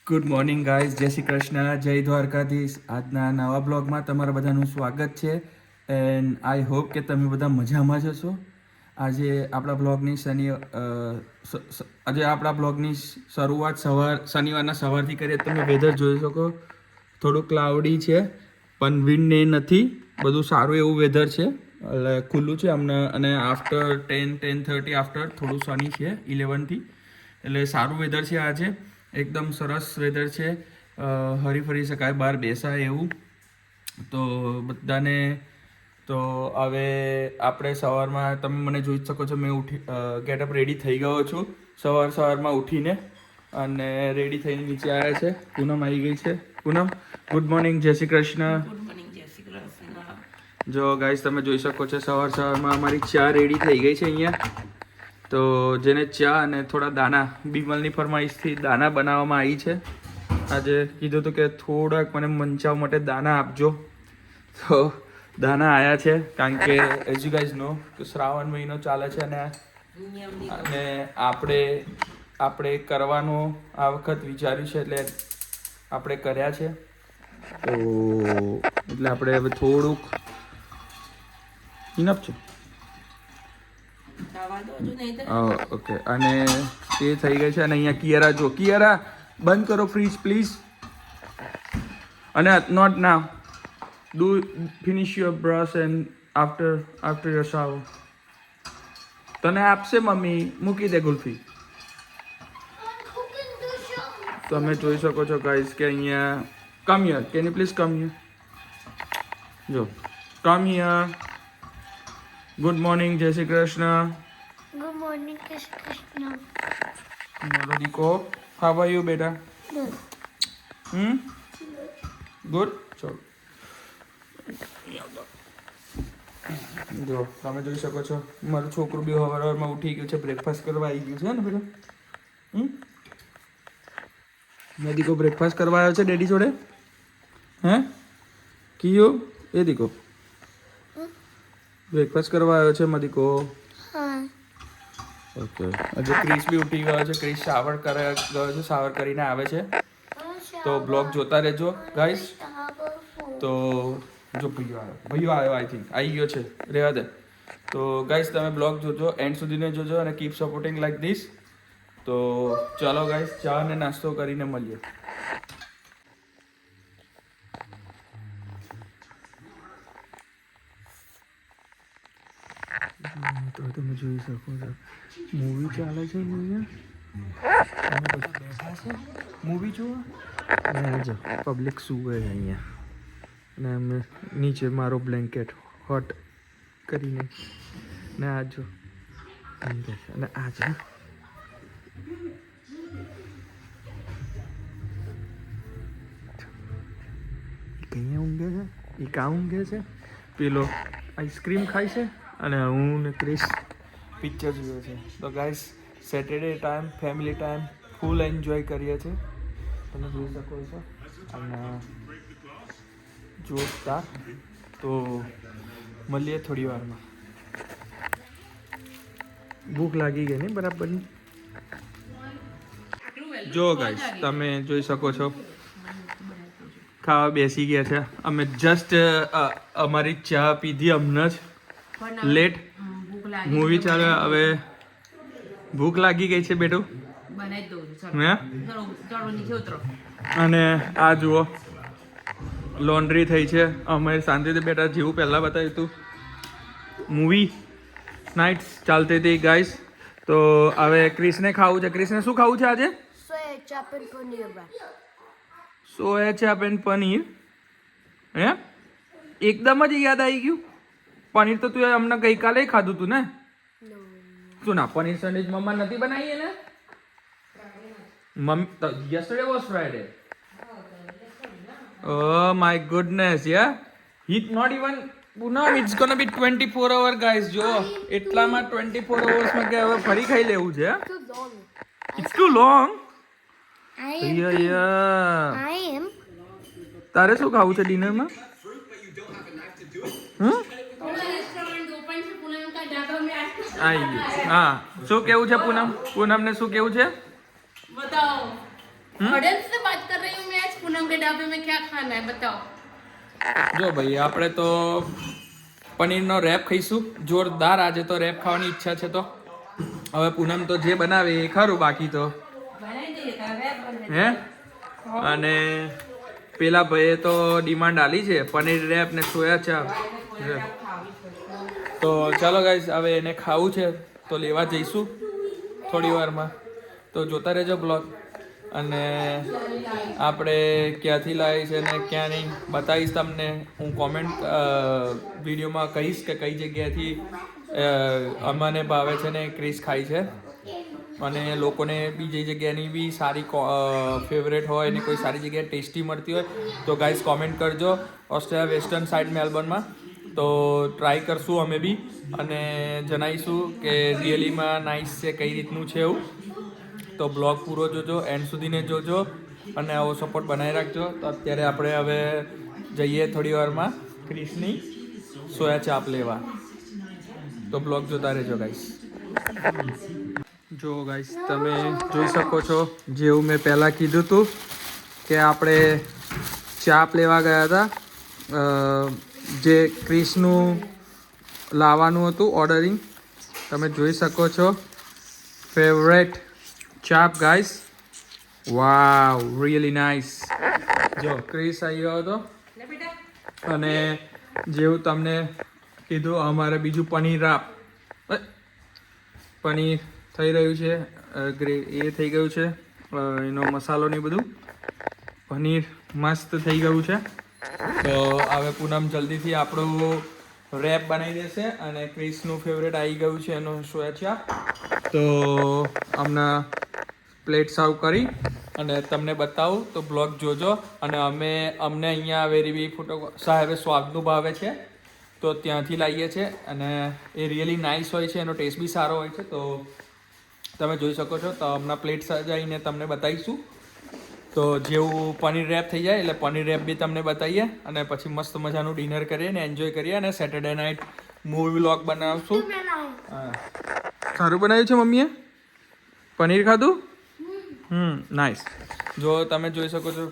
Good morning guys, જય શ્રી કૃષ્ણ, જય દ્વારકાધીશ. આજના નવા બ્લોગમાં તમારા બધાનું સ્વાગત છે એન્ડ આઈ હોપ કે તમે બધા મજામાં જ હશો. આજે આપણા બ્લોગની શરૂઆત શનિવારના સવારથી કરીએ. તમે વેધર જોઈ શકો, થોડું ક્લાઉડી છે પણ વિન્ડ એ નથી, બધું સારું એવું વેધર છે. એટલે ખુલ્લું છે હમણાં, અને આફ્ટર 10:30 આફ્ટર થોડું સની છે 11થી, એટલે સારું વેધર છે આજે. એકદમ સરસ વેધર છે, હરી ફરી શકાય, બહાર બેસાય એવું. તો બધાને તો હવે આપણે સવારમાં તમે મને જોઈ જ શકો છો, મેં ગેટઅપ રેડી થઈ ગયો છું સવારમાં ઉઠીને, અને રેડી થઈને નીચે આવ્યા છે. પૂનમ આવી ગઈ છે. પૂનમ, ગુડ મોર્નિંગ, જય શ્રી કૃષ્ણ. ગુડ મોર્નિંગ, જય શ્રી કૃષ્ણ. જો ગાઈસ, તમે જોઈ શકો છો સવારમાં અમારી ચા રેડી થઈ ગઈ છે અહીંયા. તો જેને ચા અને થોડા દાણા, બીમલની ફરમાઈશથી દાણા બનાવવામાં આવી છે. આજે કીધું હતું કે થોડાક મને મંચાવ માટે દાણા આપજો, તો દાણા આવ્યા છે. કારણ કે એઝ યુ ગાઈઝ નો કે શ્રાવણ મહિનો ચાલે છે, અને આપણે કરવાનું આ વખત વિચાર્યું છે, એટલે આપણે કર્યા છે. તો એટલે આપણે હવે થોડુંક ઇનફ છે. ઓકે, અને તે થઈ ગઈ છે. અને અહીંયા કિયારા જો, કિયારા બંધ કરો ફ્રીજ પ્લીઝ. અને not now, do finish your brush and after your shower. તને આપશે મમ્મી, મૂકી દે ગુલ્ફી. તમે જોઈ શકો છો ગાઈસ કે અહીંયા come here, can you please come here. જો કમ હિયર. ગુડ મોર્નિંગ, જય Shri Krishna. Good morning, Krishna. મારો દીકો, હાવ આર યુ બેટા? ગુડ. ચલો, જો તમે જોઈ શકો છો મારું છોકરું બી સવારમાં ઉઠી ગયું છે, બ્રેકફાસ્ટ કરવા આવી ગયું છે ને બેટા. મેં દીકો બ્રેકફાસ્ટ કરવા આવ્યો છે ડેડી જોડે. હે કયો એ દીકો બ્રેકફાસ્ટ કરવા આવ્યો છે મદીકો? ઓકે. હજુ ક્રિસ બી ઉઠી ગયો છે. ક્રિસ શાવર કરે ગયો છે, શાવર કરીને આવે છે. તો બ્લોગ જોતા રહેજો ગાઈસ. તો જો ભૈયો આવ્યો, આઈ થિંક આવી ગયો છે, રહેવા દે. તો ગાઈસ તમે બ્લોગ જોજો, એન્ડ સુધીને જોજો, અને કીપ સપોર્ટિંગ લાઈક ધીસ. તો ચાલો ગાઈસ, ચા અને નાસ્તો કરીને મળીએ. તો તમે જોઈ શકો છો મૂવી ચાલે છે અહીંયા, બેઠા છે મૂવી જોવા. અને આજે પબ્લિક સૂવે છે અહીંયા, અને અમે નીચે મારો બ્લેન્કેટ હોટ કરીને. ને આ જો અને આજે કઅહીંયા ઊંઘે છે, એ કાં ઊંઘે છે, પેલો આઈસ્ક્રીમ ખાય છે, અને હું ને ક્રિસ પિક્ચર જોઈએ છે. તો guys, Saturday time, family time full enjoy કરીએ છીએ, તમે જોઈ શકો છો. અને જોરદાર. તો મળીએ થોડી વારમાં. ભૂખ લાગી ગઈ ને બરાબરની. જો ગાઈસ, તમે જોઈ શકો છો ખાવા બેસી ગયા છે. અમે જસ્ટ અમારી ચા પીધી હમણાં જ, લેટ. મૂવી ચાલે, હવે ભૂખ લાગી ગઈ છે બેટું. અને આ જુઓ લોન્ડ્રી થઈ છે. અમે શાંતિથી બેટા, જેવું પહેલાં બતાવ્યું હતું મૂવી નાઇટ્સ ચાલતી હતી ગાઈસ. તો હવે ક્રિસને ખાવું છે. ક્રિસને શું ખાવું છે આજે? સોયા ચાપ એન્ડ પનીર. હે, એકદમ જ યાદ આવી ગયું. પનીર તો તું અમને ગઈકાલે ખાધું તું ને? શું ના, પનીર સેન્ડવિચ મમ્મા નથી બનાવી ને? Mummy yesterday was Friday. Oh my goodness, yeah. It's not even Punam, it's gonna be 24 hour guys. જો એટલામાં 24 hours માં કે હવે ફરી ખાઈ લેવું છે. It's too long. I am. તારે શું ખાવું છે ડિનરમાં? હા, શું કેવું છે પૂનમ? પૂનમને શું કેવું છે? બતાવો. ऑडियंस से बात कर रही हूँ मैं आज पूनम के ढाबे में क्या खाना है बताओ જો ભાઈ આપણે તો પનીરનો રેપ ખાઈશું જોરદાર. આજે તો રેપ ખાવાની ઈચ્છા છે. તો હવે પૂનમ તો જે બનાવે એ ખરું, બાકી તો હે. અને પેલા ભાઈએ તો ડિમાન્ડ આલી છે પનીર રેપ ને સોયા ચાપ. તો ચાલો ગાઈસ, હવે એને ખાવું છે તો લેવા જઈશું થોડી વારમાં. તો જોતા રહેજો બ્લોગ. અને આપણે ક્યાંથી લાવી છે ને ક્યાં નહીં બતાવીશ તમને. હું કોમેન્ટ વિડીયોમાં કહીશ કે કઈ જગ્યાથી અમને ભાવે છે ને ક્રિસ ખાય છે. અને લોકોને બીજી જગ્યાની બી સારી ફેવરેટ હોય ને કોઈ સારી જગ્યાએ ટેસ્ટી મળતી હોય તો ગાઈસ કોમેન્ટ કરજો. ઓસ્ટ્રેલિયા વેસ્ટર્ન સાઇડ મેલબર્નમાં તો ટ્રાય કરશું અમે બી અને જણાવીશું કે રિયલીમાં નાઇસ છે કઈ રીતનું છે એવું. તો બ્લોગ પૂરો જોજો, એન્ડ સુધીને જોજો અને આવો સપોર્ટ બનાવી રાખજો. તો અત્યારે આપણે હવે જઈએ થોડી વારમાં ક્રિસની સોયા ચાપ લેવા. તો બ્લોગ જોતા રહેજો ગાઈસ. જો ગાઈસ, તમે જોઈ શકો છો જેવું મેં પહેલાં કીધું હતું કે આપણે ચાપ લેવા ગયા હતા. જે ક્રિસનું લાવવાનું હતું ઓર્ડરિંગ, તમે જોઈ શકો છો. ફેવરેટ ચાપ ગાઈસ, વાવ રિયલી નાઇસ. જો ક્રિસ આવ્યો હતો અને જેવું તમને કીધું અમારે બીજું પનીર રાપ પનીર થઈ રહ્યું છે. એ થઈ ગયું છે એનો મસાલો ને બધું. પનીર મસ્ત થઈ ગયું છે. તો હવે પૂનમ જલ્દીથી આપણું રેપ બનાવી દેશે અને ક્રિસનું ફેવરેટ આવી ગયું છે એનો સોયા ચાપ. તો હમણાં પ્લેટ સર્વ કરી અને તમને બતાવું તો બ્લોગ જોજો. અને અમને અહીંયા વેરી બી ફોટો સાહેબે સ્વાદનું ભાવે છે તો ત્યાંથી લાવીએ છીએ અને એ રિયલી નાઇસ હોય છે, એનો ટેસ્ટ બી સારો હોય છે. તો તમે જોઈ શકો છો. તો હમણાં પ્લેટ સજાવીને તમને બતાવીશું. તો જેવું પનીર રેપ થઈ જાય એટલે પનીર રેપ બી તમને બતાવીએ અને પછી મસ્ત મજાનું ડિનર કરીએ ને એન્જોય કરીએ અને સેટરડે નાઇટ મૂવી વ્લોગ બનાવશું. હા, સારું બનાવ્યું છે મમ્મીએ. પનીર ખાધું? નાઇસ. જો તમે જોઈ શકો છો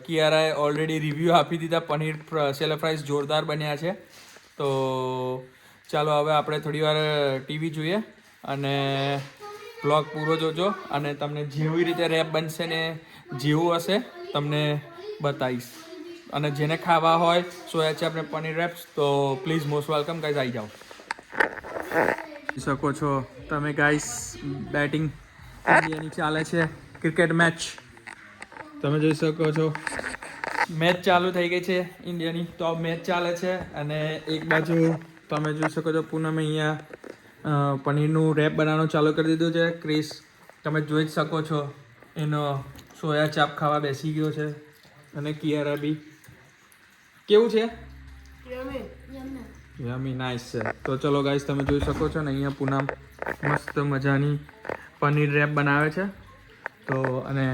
કિયારાએ ઓલરેડી રિવ્યૂ આપી દીધા. પનીર સેલો ફ્રાઈસ જોરદાર બન્યા છે. તો ચાલો હવે આપણે થોડી વાર ટીવી જોઈએ અને બ્લોગ પૂરો જોજો. અને તમને જેવી રીતે રેપ બનશે ને જેવું હશે તમને બતાવીશ. અને જેને ખાવા હોય સોયા ચાપ ને પનીર રેપ્સ તો પ્લીઝ મોસ્ટ વેલકમ ગાઈઝ, આવી જાઓ. શકો છો તમે ગાઈસ, બેટિંગ ઇન્ડિયાની ચાલે છે ક્રિકેટ મેચ. તમે જોઈ શકો છો મેચ ચાલુ થઈ ગઈ છે ઇન્ડિયાની. તો મેચ ચાલે છે અને એક બાજુ તમે જોઈ શકો છો પૂનમે અહીંયા પનીરનું રેપ બનાવવાનું ચાલુ કરી દીધું છે. ક્રિસ તમે જોઈ જ શકો છો એનો સોયા ચાપ ખાવા બેસી ગયો છે. અને કિયારા બી. કેવું છે? યમી નાઇસ છે. તો ચલો ગાઈસ, તમે જોઈ શકો છો ને અહીંયા પૂનમ મસ્ત મજાની પનીર રેપ બનાવે છે. તો અને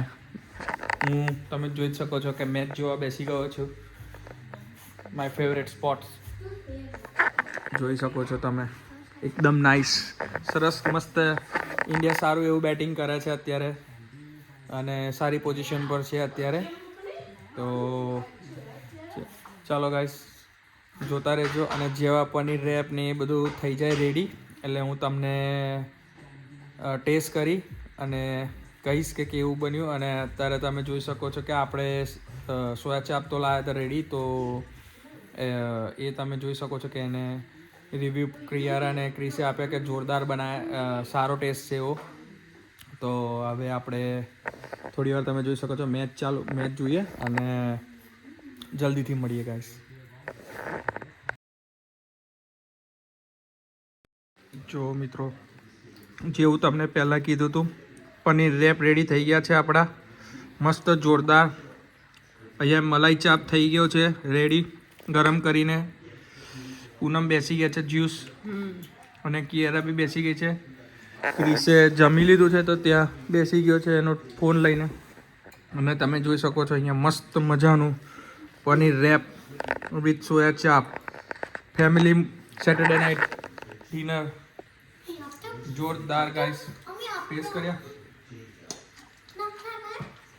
હું તમે જોઈ જ શકો છો કે મેચ જોવા બેસી ગયો છું. માય ફેવરેટ સ્પોટ્સ જોઈ શકો છો તમે. એકદમ નાઇસ, સરસ મસ્ત. ઇન્ડિયા સારું એવું બેટિંગ કરે છે અત્યારે અને સારી પોઝિશન પર છે અત્યારે. તો ચાલો ગાઈસ, જોતા રહેજો. અને જેવા પનીર રેપ ને એ બધું થઈ જાય રેડી એટલે હું તમને ટેસ્ટ કરી અને કહીશ કે કેવું બન્યું. અને અત્યારે તમે જોઈ શકો છો કે આપણે સોયા ચાપ તો લાવ્યા હતા રેડી. તો એ તમે જોઈ શકો છો કે એને રિવ્યૂ ક્રિયારા અને ક્રિસે આપ્યા કે જોરદાર બનાવ્યા, સારો ટેસ્ટ છે એવો. તો હવે આપણે થોડી વાર તમે જોઈ શકો છો મેચ જોઈએ અને જલ્દીથી મળીએ ગાઈસ. જો મિત્રો, જેવું તમને પહેલાં કીધું હતું પનીર રેપ રેડી થઈ ગયા છે આપણા મસ્ત જોરદાર. અહીંયા મલાઈ ચાપ થઈ ગયો છે રેડી ગરમ કરીને. પૂનમ બેસી ગયા છે જ્યુસ અને કિયારા બી બેસી ગઈ છે. ક્રિસે જમી લીધું છે તો ત્યાં બેસી ગયો છે એનો ફોન લઈને. અને તમે જોઈ શકો છો અહીંયા મસ્ત મજાનું પનીર રેપ વિથ સોયા ચાપ. ફેમિલી સેટરડે નાઇટ ડિનર જોરદાર ગાઈસ. ટેસ્ટ કર્યા?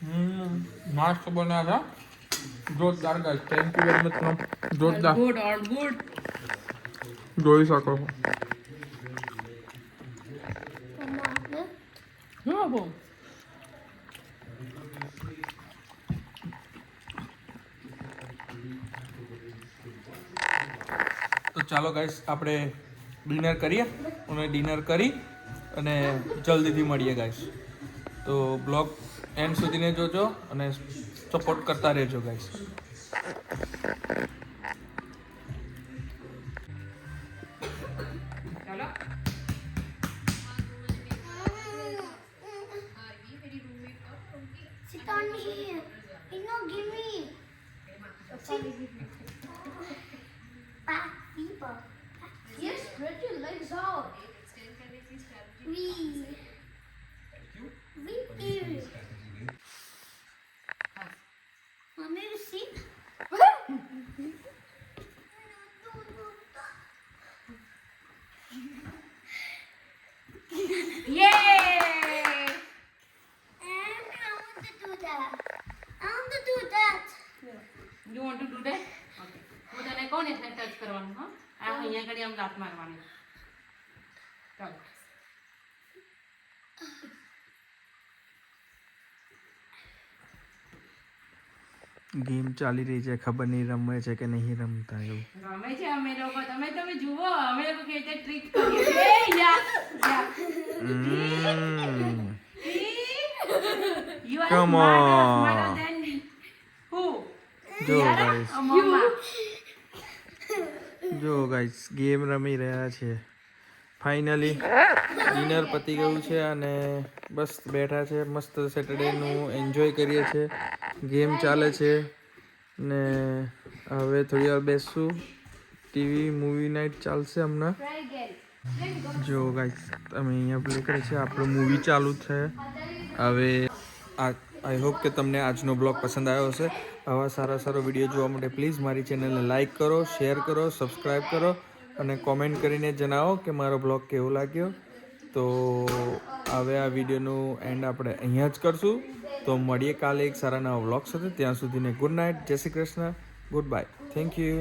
મસ્ત બનાવ્યા જોરદાર guys thank you very much જોરદાર ગુડ ઓર ગુડ. જોઈ શકો છો હા બહુ. તો ચાલો ગાઈસ આપણે ડિનર કરીએ અને ડિનર કરી અને જલ્દીથી મળીએ ગાઈસ તો બ્લોગ એન્ડ સુધીને જોજો અને સપોર્ટ કરતા રહેજો ગાઈસ ચાલો. Sit on here. Give me. People. Yes, spread your legs out. We eat. Mommy, you see? Yay! And I want to do that. I want to do that. You want to do that? Okay. હું તને કહું ને એટલે touch કરવાનું હા. આ અહીંયા આગળ આમ લાત મારવાની. ચાલો. ગેમ ચાલી રહી છે ખબર નહીં રમે છે કે નહીં રમતા એવું રમે છે અમે લોકો તમે જુઓ અમે લોકો કેવી રીતે ટ્રીક કરીએ. એ યા. You are Come smarter on. than who? જો ગાઈસ Mama. જો ગાઈસ ગેમ રમી રહ્યા છે ફાઇનલી ડિનર પતી ગયું છે અને બસ બેઠા છે મસ્ત સેટરડેનું એન્જોય કરીએ છે ગેમ ચાલે છે ને હવે થોડી વાર બેસશું ટીવી મૂવી નાઇટ ચાલશે હમણાં જો ગાઈસ તમે અહીંયા પ્લે કરે છે આપણું મૂવી ચાલુ છે હવે આઈ હોપ કે તમને આજનો બ્લોગ પસંદ આવ્યો હશે આવા સારા વિડીયો જોવા માટે પ્લીઝ મારી ચેનલને લાઇક કરો શેર કરો સબસ્ક્રાઈબ કરો અને કોમેન્ટ કરીને જણાવો કે મારો બ્લોગ કેવો લાગ્યો તો હવે આ વિડીયોનું એન્ડ આપણે અહીંયા જ કરશું તો મળીએ કાલે એક સારા નવા બ્લોગ સાથે ત્યાં સુધીને ગુડ નાઇટ જય Shri Krishna good bye thank you